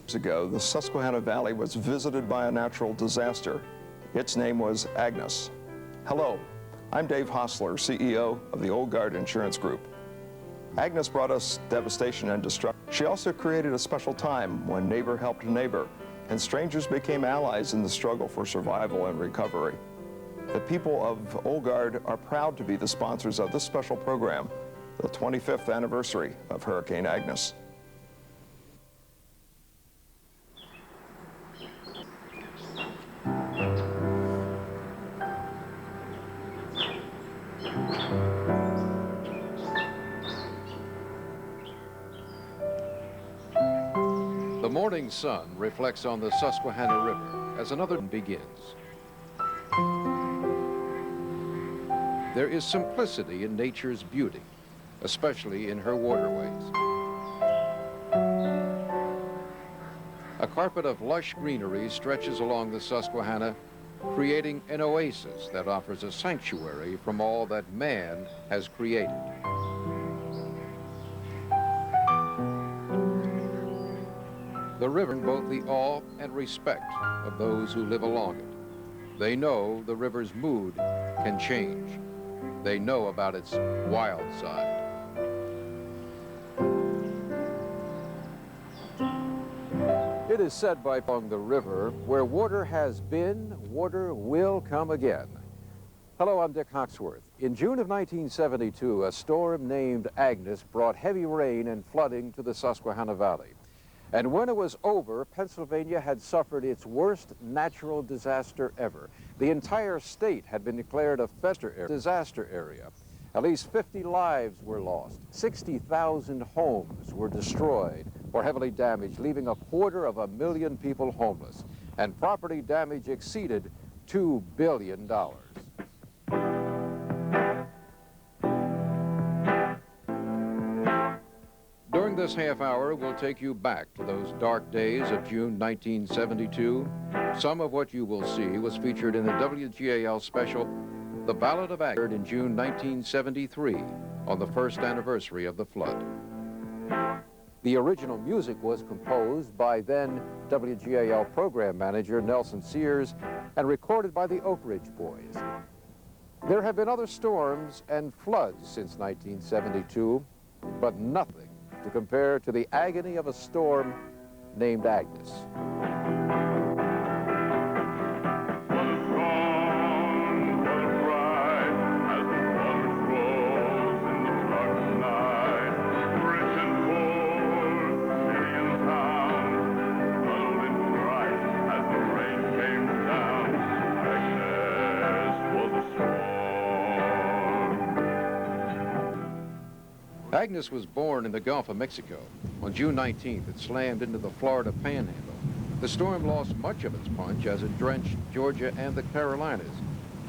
Years ago, the Susquehanna Valley was visited by a natural disaster. Its name was Agnes. Hello, I'm Dave Hostler, CEO of the Old Guard Insurance Group. Agnes brought us devastation and destruction. She also created a special time when neighbor helped neighbor, and strangers became allies in the struggle for survival and recovery. The people of Old Guard are proud to be the sponsors of this special program, the 25th anniversary of Hurricane Agnes. The morning sun reflects on the Susquehanna River as another begins. There is simplicity in nature's beauty, especially in her waterways. A carpet of lush greenery stretches along the Susquehanna, creating an oasis that offers a sanctuary from all that man has created. The river both the awe and respect of those who live along it. They know the river's mood can change. They know about its wild side. It is said by along the river, where water has been, water will come again. Hello, I'm Dick Hawksworth. In June of 1972, a storm named Agnes brought heavy rain and flooding to the Susquehanna Valley. And when it was over, Pennsylvania had suffered its worst natural disaster ever. The entire state had been declared a disaster area. At least 50 lives were lost. 60,000 homes were destroyed or heavily damaged, leaving 250,000 people homeless. And property damage exceeded $2 billion. During this half hour, we'll take you back to those dark days of June 1972. Some of what you will see was featured in the WGAL special, The Ballad of Agnes, in June 1973, on the first anniversary of the flood. The original music was composed by then WGAL program manager Nelson Sears and recorded by the Oak Ridge Boys. There have been other storms and floods since 1972, but nothing to compare to the agony of a storm named Agnes. Agnes was born in the Gulf of Mexico. On June 19th, it slammed into the Florida Panhandle. The storm lost much of its punch as it drenched Georgia and the Carolinas.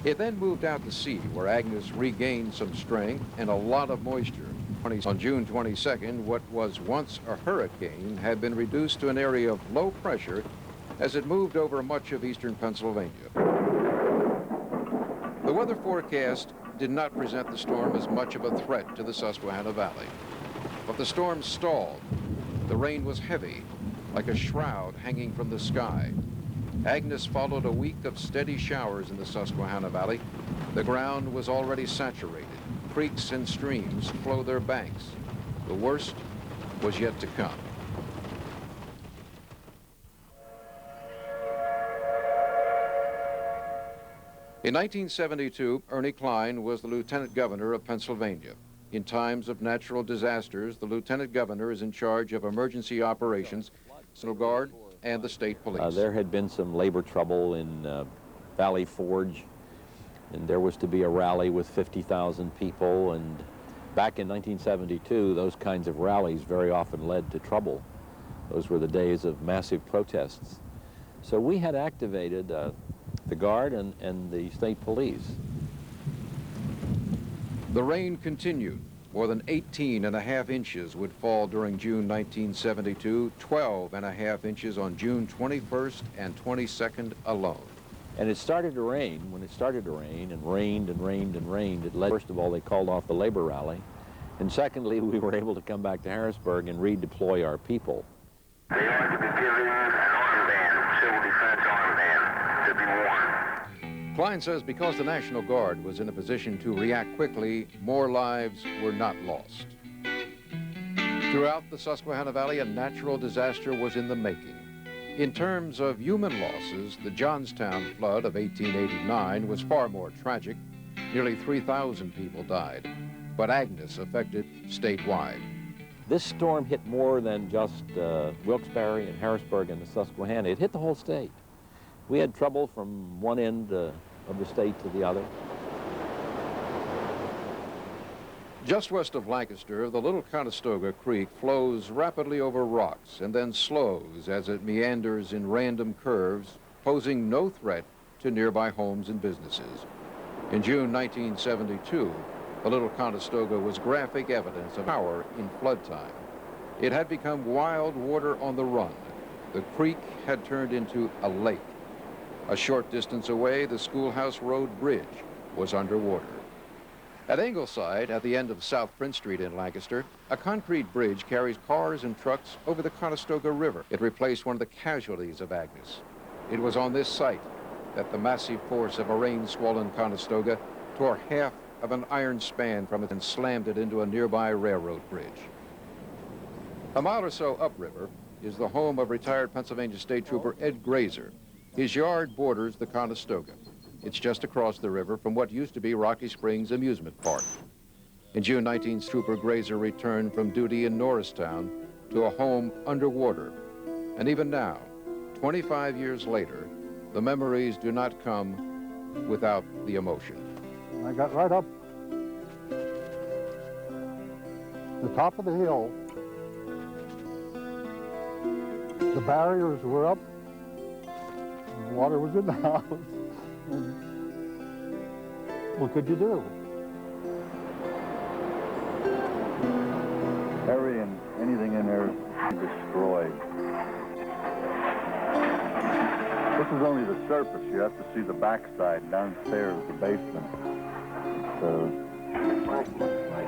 It then moved out to sea, where Agnes regained some strength and a lot of moisture. On June 22nd, what was once a hurricane had been reduced to an area of low pressure as it moved over much of eastern Pennsylvania. The weather forecast did not present the storm as much of a threat to the Susquehanna Valley. But the storm stalled. The rain was heavy, like a shroud hanging from the sky. Agnes followed a week of steady showers in the Susquehanna Valley. The ground was already saturated. Creeks and streams flow their banks. The worst was yet to come. In 1972, Ernie Klein was the Lieutenant Governor of Pennsylvania. In times of natural disasters, the Lieutenant Governor is in charge of emergency operations, National Guard, and the state police. There had been some labor trouble in Valley Forge, and there was to be a rally with 50,000 people, and back in 1972, those kinds of rallies very often led to trouble. Those were the days of massive protests. So we had activated the Guard and the state police. The rain continued. More than 18.5 inches would fall during June 1972, 12.5 inches on June 21st and 22nd alone. And it started to rain. When it started to rain and rained and rained and rained, it led, first of all, they called off the labor rally. And secondly, we were able to come back to Harrisburg and redeploy our people. They are to be given an armband, civil defense armband, to be worn. Klein says because the National Guard was in a position to react quickly, more lives were not lost. Throughout the Susquehanna Valley, a natural disaster was in the making. In terms of human losses, the Johnstown flood of 1889 was far more tragic. Nearly 3,000 people died, but Agnes affected statewide. This storm hit more than just Wilkes-Barre and Harrisburg and the Susquehanna. It hit the whole state. We had trouble from one end of the state to the other. Just west of Lancaster, the Little Conestoga Creek flows rapidly over rocks and then slows as it meanders in random curves, posing no threat to nearby homes and businesses. In June 1972, the Little Conestoga was graphic evidence of power in flood time. It had become wild water on the run. The creek had turned into a lake. A short distance away, the Schoolhouse Road Bridge was underwater. At Ingleside, at the end of South Prince Street in Lancaster, a concrete bridge carries cars and trucks over the Conestoga River. It replaced one of the casualties of Agnes. It was on this site that the massive force of a rain-swollen Conestoga tore half of an iron span from it and slammed it into a nearby railroad bridge. A mile or so upriver is the home of retired Pennsylvania State Trooper Ed Grazer. His yard borders the Conestoga. It's just across the river from what used to be Rocky Springs Amusement Park. In June 19, Trooper Grazer returned from duty in Norristown to a home underwater. And even now, 25 years later, the memories do not come without the emotion. I got right up the top of the hill. The barriers were up. The water was in the house. And what could you do? Everything, anything in there destroyed. This is only the surface. You have to see the backside downstairs, the basement. The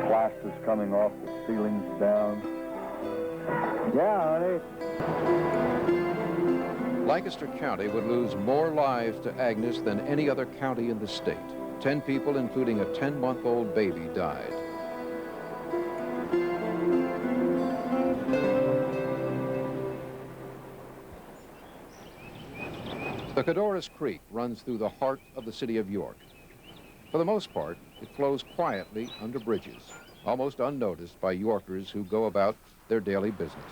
plaster's coming off, the ceiling's down. Yeah, honey. Lancaster County would lose more lives to Agnes than any other county in the state. 10 people, including a 10-month-old baby, died. The Codorus Creek runs through the heart of the city of York. For the most part, it flows quietly under bridges, almost unnoticed by Yorkers who go about their daily business.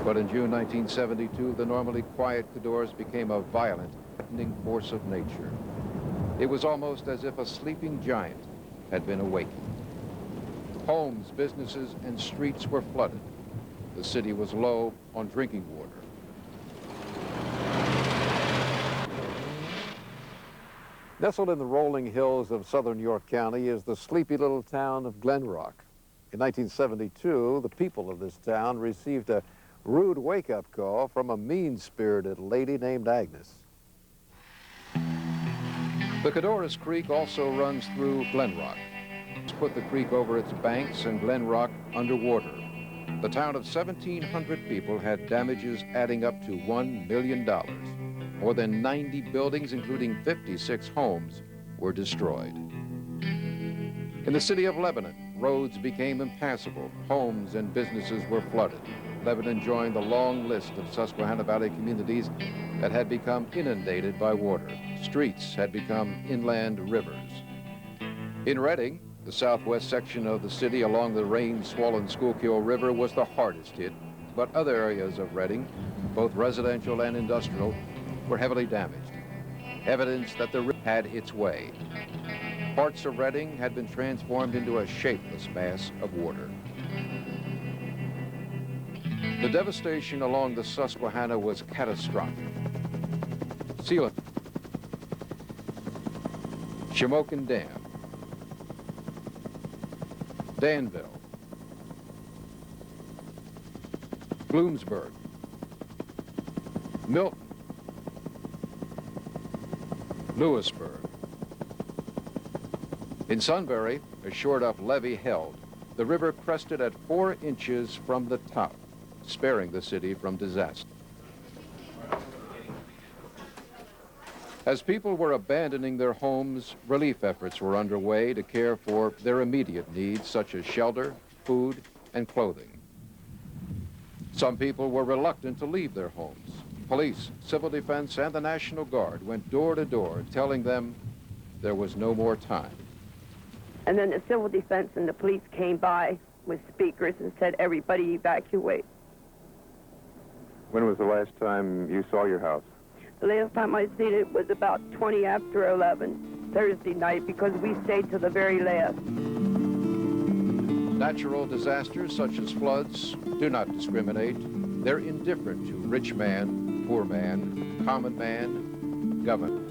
But in June 1972, the normally quiet Codorus became a violent, threatening force of nature. It was almost as if a sleeping giant had been awakened. Homes, businesses, and streets were flooded. The city was low on drinking water. Nestled in the rolling hills of southern York County is the sleepy little town of Glen Rock. In 1972, the people of this town received a rude wake-up call from a mean-spirited lady named Agnes. The Codorus Creek also runs through Glen Rock. It's put the creek over its banks and Glen Rock underwater. The town of 1,700 people had damages adding up to $1 million. More than 90 buildings, including 56 homes, were destroyed. In the city of Lebanon, roads became impassable. Homes and businesses were flooded. Lebanon joined the long list of Susquehanna Valley communities that had become inundated by water. Streets had become inland rivers. In Reading, the southwest section of the city along the rain-swollen Schuylkill River was the hardest hit, but other areas of Reading, both residential and industrial, were heavily damaged. Evidence that the river had its way. Parts of Reading had been transformed into a shapeless mass of water. The devastation along the Susquehanna was catastrophic. Sealand, Shamokin Dam, Danville, Bloomsburg, Milton, Lewisburg. In Sunbury, a shored-up levee held. the river crested at 4 inches from the top, sparing the city from disaster. As people were abandoning their homes, relief efforts were underway to care for their immediate needs, such as shelter, food, and clothing. Some people were reluctant to leave their homes. Police, civil defense, and the National Guard went door to door, telling them there was no more time. And then the civil defense and the police came by with speakers and said, everybody evacuate. When was the last time you saw your house? The last time I seen it was about 20 after 11, Thursday night, because we stayed to the very last. Natural disasters such as floods do not discriminate. They're indifferent to rich man, poor man, common man, governor.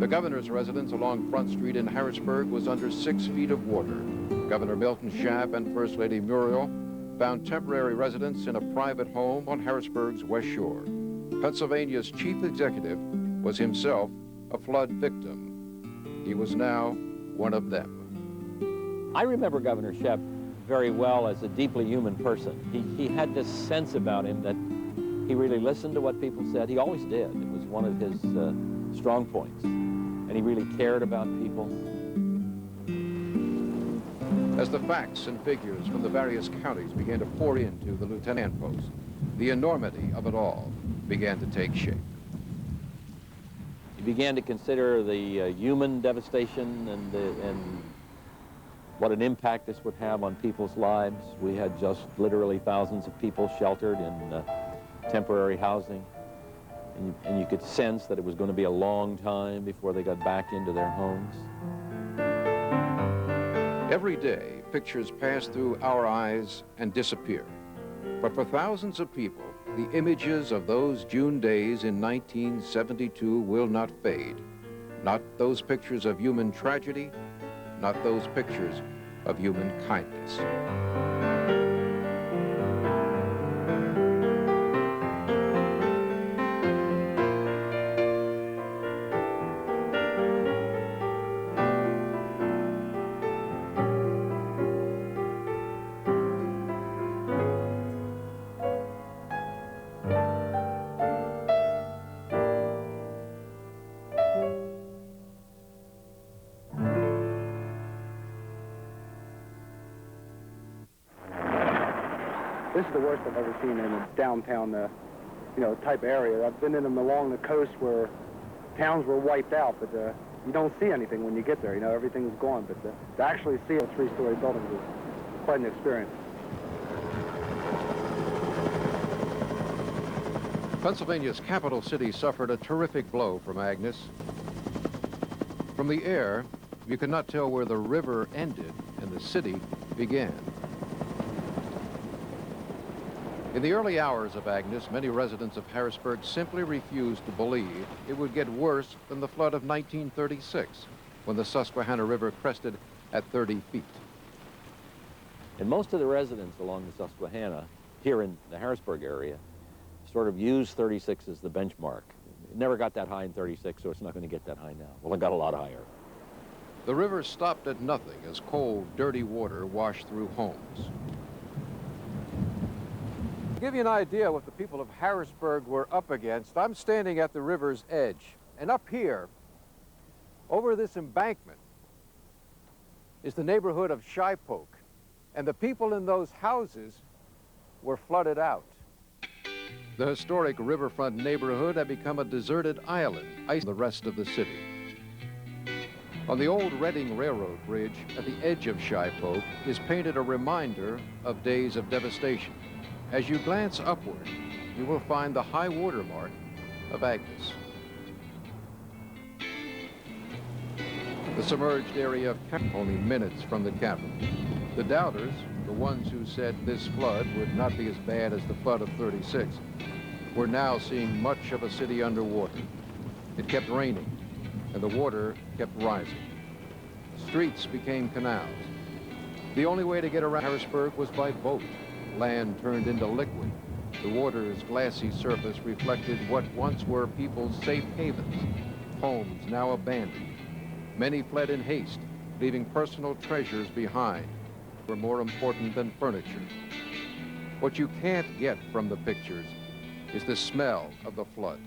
The governor's residence along Front Street in Harrisburg was under 6 feet of water. Governor Milton Schaap and First Lady Muriel found temporary residence in a private home on Harrisburg's West Shore. Pennsylvania's chief executive was himself a flood victim. He was now one of them. I remember Governor Schaap very well as a deeply human person. He had this sense about him that he really listened to what people said. He always did. It was one of his strong points. And he really cared about people. As the facts and figures from the various counties began to pour into the lieutenant post, the enormity of it all began to take shape. He began to consider the human devastation and what an impact this would have on people's lives. We had just literally thousands of people sheltered in temporary housing. And you could sense that it was going to be a long time before they got back into their homes. Every day, pictures pass through our eyes and disappear. But for thousands of people, the images of those June days in 1972 will not fade. Not those pictures of human tragedy, not those pictures of human kindness. This is the worst I've ever seen in a downtown, type area. I've been in them along the coast where towns were wiped out, but you don't see anything when you get there. Everything's gone. But to actually see a 3-story building was quite an experience. Pennsylvania's capital city suffered a terrific blow from Agnes. From the air, you could not tell where the river ended and the city began. In the early hours of Agnes, many residents of Harrisburg simply refused to believe it would get worse than the flood of 1936, when the Susquehanna River crested at 30 feet. And most of the residents along the Susquehanna, here in the Harrisburg area, sort of use 36 as the benchmark. It never got that high in 36, so it's not going to get that high now. Well, it got a lot higher. The river stopped at nothing as cold, dirty water washed through homes. To give you an idea what the people of Harrisburg were up against, I'm standing at the river's edge. And up here, over this embankment, is the neighborhood of Shipoke. And the people in those houses were flooded out. The historic riverfront neighborhood had become a deserted island, icing the rest of the city. On the old Reading Railroad Bridge at the edge of Shipoke is painted a reminder of days of devastation. As you glance upward, you will find the high water mark of Agnes. The submerged area of only minutes from the capital. The doubters, the ones who said this flood would not be as bad as the flood of 36, were now seeing much of a city underwater. It kept raining, and the water kept rising. Streets became canals. The only way to get around Harrisburg was by boat. Land turned into liquid. The water's glassy surface reflected what once were people's safe havens, homes now abandoned. Many fled in haste, leaving personal treasures behind. were more important than furniture. What you can't get from the pictures is the smell of the flood,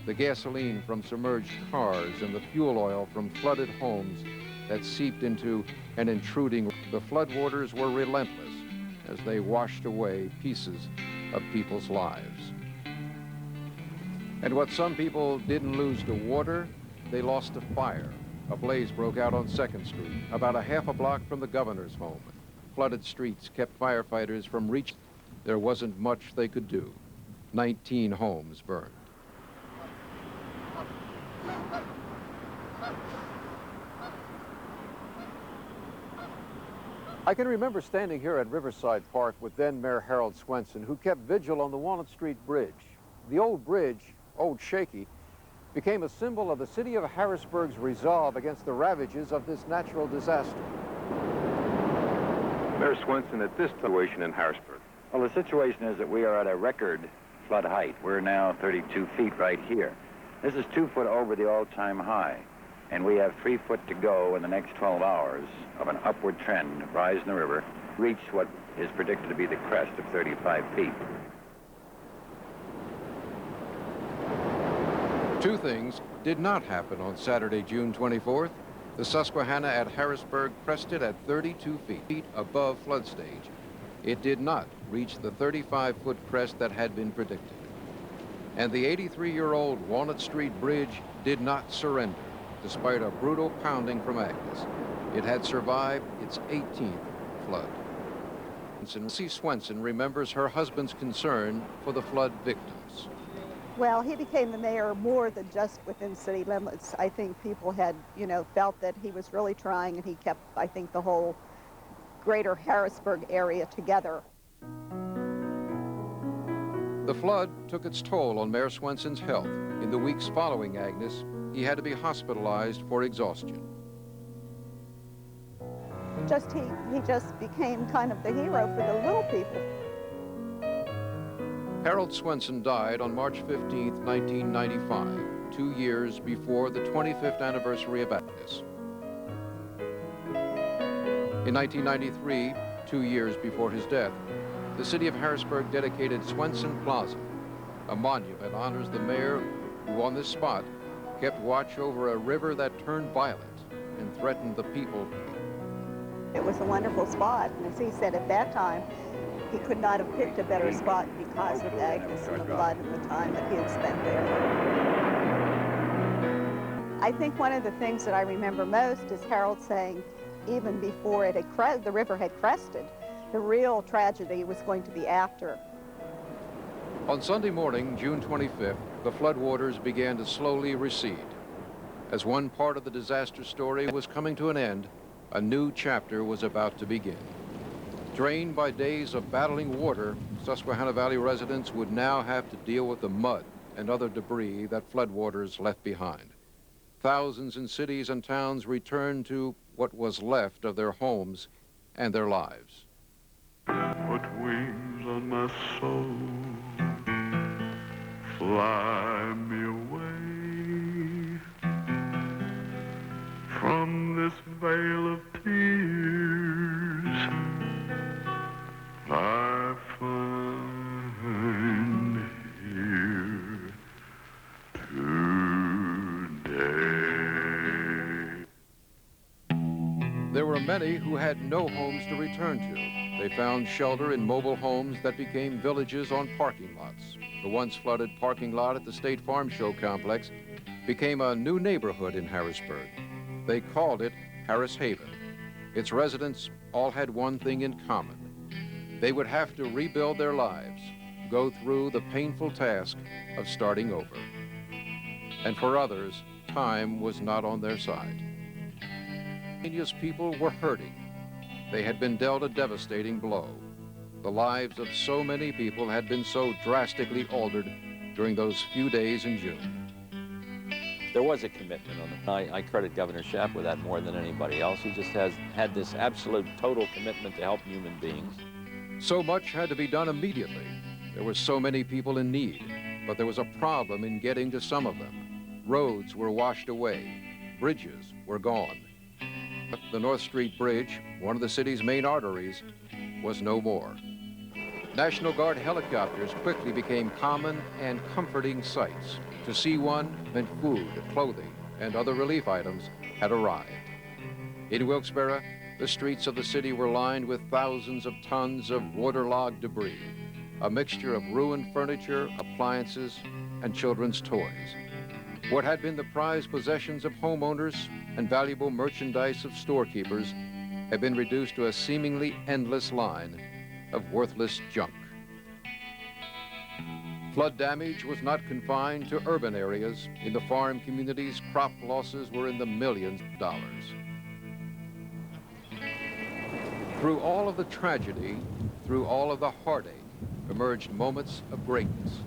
the gasoline from submerged cars and the fuel oil from flooded homes that seeped into an intruding. The floodwaters were relentless as they washed away pieces of people's lives. And what some people didn't lose to water, they lost to fire. A blaze broke out on 2nd Street, about a half a block from the governor's home. Flooded streets kept firefighters from reaching. There wasn't much they could do. 19 homes burned. I can remember standing here at Riverside Park with then Mayor Harold Swenson, who kept vigil on the Walnut Street Bridge. The old bridge, old shaky, became a symbol of the city of Harrisburg's resolve against the ravages of this natural disaster. Mayor Swenson, at this situation in Harrisburg. Well, the situation is that we are at a record flood height. We're now 32 feet right here. This is 2 foot over the all-time high, and we have 3 foot to go in the next 12 hours of an upward trend, rise in the river, reach what is predicted to be the crest of 35 feet. Two things did not happen on Saturday, June 24th. The Susquehanna at Harrisburg crested at 32 feet above flood stage. It did not reach the 35-foot crest that had been predicted. And the 83-year-old Walnut Street Bridge did not surrender, despite a brutal pounding from Agnes. It had survived its 18th flood. C. Swenson remembers her husband's concern for the flood victims. Well, he became the mayor more than just within city limits. I think people had, felt that he was really trying, and he kept, I think, the whole greater Harrisburg area together. The flood took its toll on Mayor Swenson's health. In the weeks following Agnes, he had to be hospitalized for exhaustion. He just became kind of the hero for the little people. Harold Swenson died on March 15, 1995, 2 years before the 25th anniversary of Agnes. In 1993, 2 years before his death, the city of Harrisburg dedicated Swenson Plaza. A monument honors the mayor who, on this spot, kept watch over a river that turned violent and threatened the people. It was a wonderful spot, and as he said at that time, he could not have picked a better spot because of Agnes and the flood and the time that he had spent there. I think one of the things that I remember most is Harold saying, even before it had the river had crested, the real tragedy was going to be after. On Sunday morning, June 25th, the floodwaters began to slowly recede. As one part of the disaster story was coming to an end, a new chapter was about to begin. Drained by days of battling water, Susquehanna Valley residents would now have to deal with the mud and other debris that floodwaters left behind. Thousands in cities and towns returned to what was left of their homes and their lives. Put wings on my soul, fly me away from this veil of tears I find here today. There were many who had no homes to return to. They found shelter in mobile homes that became villages on parking lots. The once flooded parking lot at the State Farm Show complex became a new neighborhood in Harrisburg. They called it Harris Haven. Its residents all had one thing in common. They would have to rebuild their lives, go through the painful task of starting over. And for others, time was not on their side. India's people were hurting. They had been dealt a devastating blow. The lives of so many people had been so drastically altered during those few days in June. There was a commitment on the I credit Governor Schaap with that more than anybody else. He just had this absolute total commitment to help human beings. So much had to be done immediately. There were so many people in need, but there was a problem in getting to some of them. Roads were washed away. Bridges were gone. The North Street Bridge, one of the city's main arteries, was no more. National Guard helicopters quickly became common and comforting sights. To see one meant food, clothing, and other relief items had arrived. In Wilkes-Barre, the streets of the city were lined with thousands of tons of waterlogged debris, a mixture of ruined furniture, appliances, and children's toys. What had been the prized possessions of homeowners and valuable merchandise of storekeepers had been reduced to a seemingly endless line of worthless junk. Flood damage was not confined to urban areas. In the farm communities, crop losses were in the millions of dollars. Through all of the tragedy, through all of the heartache, emerged moments of greatness.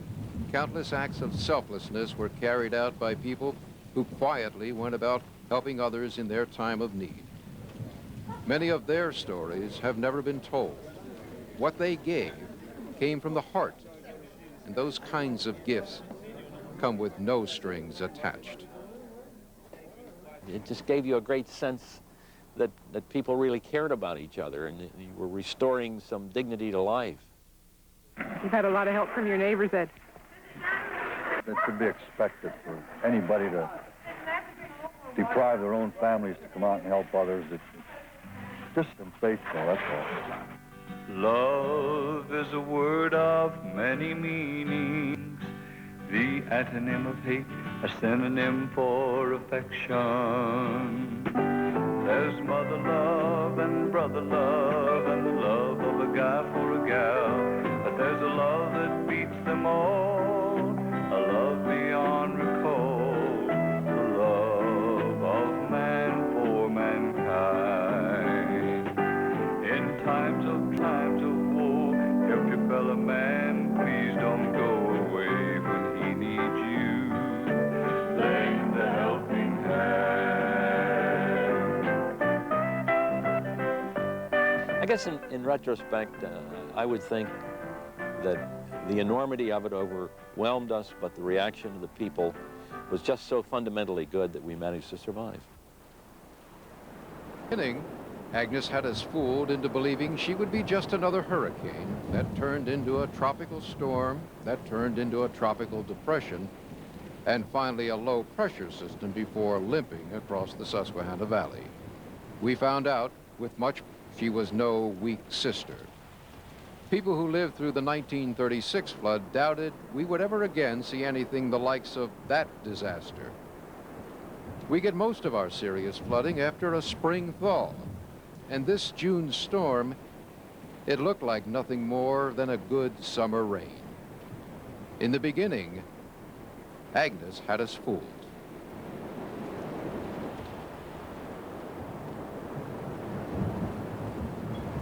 Countless acts of selflessness were carried out by people who quietly went about helping others in their time of need. Many of their stories have never been told. What they gave came from the heart, and those kinds of gifts come with no strings attached. It just gave you a great sense that people really cared about each other and you were restoring some dignity to life. You've had a lot of help from your neighbors, Ed. It should be expected for anybody to deprive their own families to come out and help others. It's just unfaithful, that's all. Love is a word of many meanings, the antonym of hate, a synonym for affection. There's mother love and brother love and the love of a guy for a gal, but there's a love that beats them all, a love beyond recall, the love of man for mankind. In times of war, help your fellow man, please don't go away when he needs you. Lend a helping hand. I guess in retrospect, I would think that the enormity of it overwhelmed us, but the reaction of the people was just so fundamentally good that we managed to survive. Beginning, Agnes had us fooled into believing she would be just another hurricane that turned into a tropical storm, that turned into a tropical depression, and finally a low-pressure system before limping across the Susquehanna Valley. We found out, with much, she was no weak sister. People who lived through the 1936 flood doubted we would ever again see anything the likes of that disaster. We get most of our serious flooding after a spring thaw. And this June storm, it looked like nothing more than a good summer rain. In the beginning, Agnes had us fooled.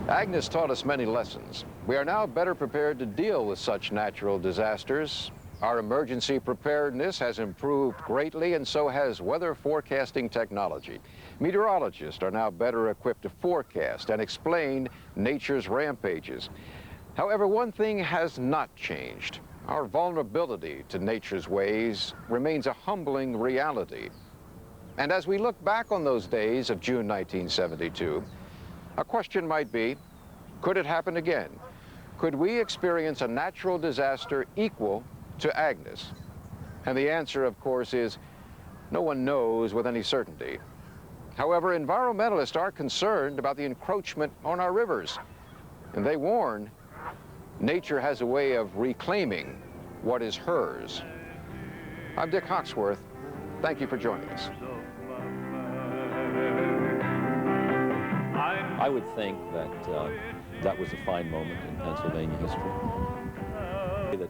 Agnes taught us many lessons. We are now better prepared to deal with such natural disasters. Our emergency preparedness has improved greatly, and so has weather forecasting technology. Meteorologists are now better equipped to forecast and explain nature's rampages. However, one thing has not changed. Our vulnerability to nature's ways remains a humbling reality. And as we look back on those days of June 1972, a question might be, could it happen again? Could we experience a natural disaster equal to Agnes? And the answer, of course, is no one knows with any certainty. However, environmentalists are concerned about the encroachment on our rivers. And they warn, nature has a way of reclaiming what is hers. I'm Dick Hawksworth. Thank you for joining us. I would think that that was a fine moment in Pennsylvania history. That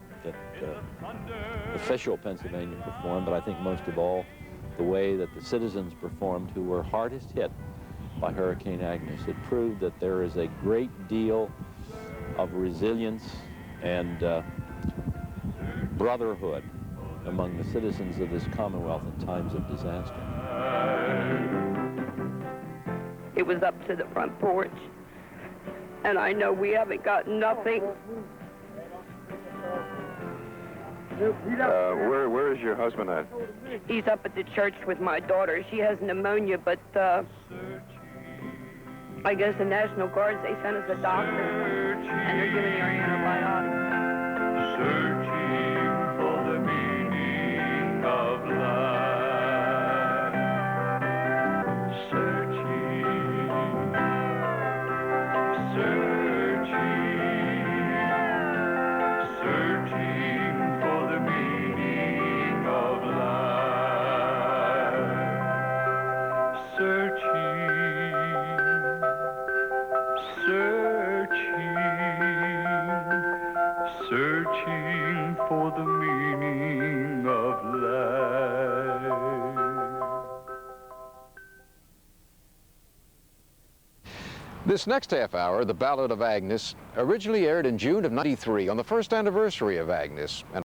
official Pennsylvania performed, but I think most of all, the way that the citizens performed who were hardest hit by Hurricane Agnes. It proved that there is a great deal of resilience and brotherhood among the citizens of this Commonwealth in times of disaster. It was up to the front porch, and I know we haven't got nothing. Where is your husband at? He's up at the church with my daughter. She has pneumonia, but I guess the National Guards, they sent us a doctor, and they're giving her antibiotics. Searching for the meaning of life. Searching, searching for the meaning of life. Searching for the meaning of life. This next half hour, The Ballad of Agnes, originally aired in June of '93 on the first anniversary of Agnes.